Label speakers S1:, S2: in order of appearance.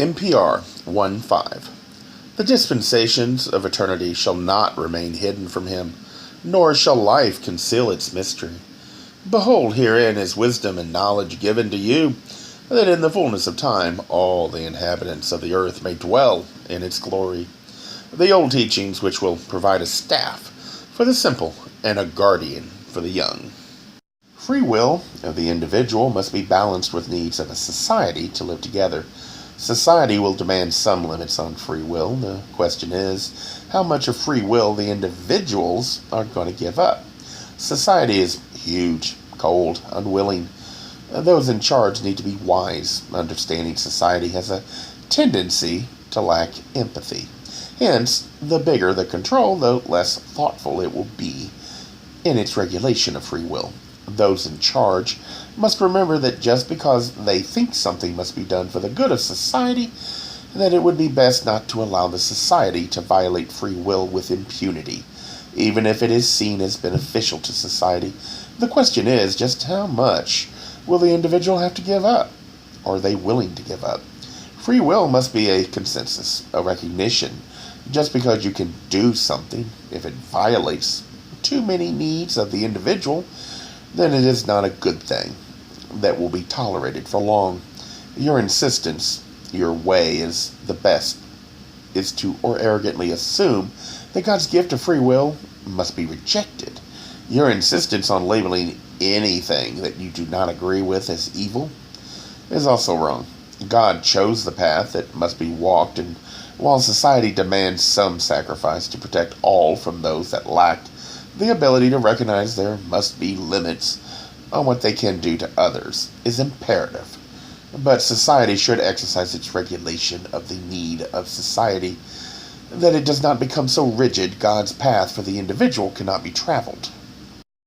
S1: NPR 1:5. The dispensations of eternity shall not remain hidden from him, nor shall life conceal its mystery. Behold, herein is wisdom and knowledge given to you, that in the fullness of time all the inhabitants of the earth may dwell in its glory. The old teachings which will provide a staff for the simple and a guardian for the young. Free will of the individual must be balanced with needs of a society to live together. Society will demand some limits on free will. The question is how much of free will the individuals are going to give up. Society is huge, cold, unwilling. Those in charge need to be wise. Understanding society has a tendency to lack empathy. Hence, the bigger the control, the less thoughtful it will be in its regulation of free will. Those in charge must remember that just because they think something must be done for the good of society, that it would be best not to allow the society to violate free will with impunity, even if it is seen as beneficial to society. The question is just how much will the individual have to give up? Are they willing to give up? Free will must be a consensus, a recognition. Just because you can do something, if it violates too many needs of the individual, then it is not a good thing that will be tolerated for long. Your insistence, your way is the best, is to or arrogantly assume that God's gift of free will must be rejected. Your insistence on labeling anything that you do not agree with as evil is also wrong. God chose the path that must be walked, and while society demands some sacrifice to protect all from those that lack the ability to recognize there must be limits on what they can do to others, is imperative. But society should exercise its regulation of the need of society, that it does not become so rigid God's path for the individual cannot be traveled.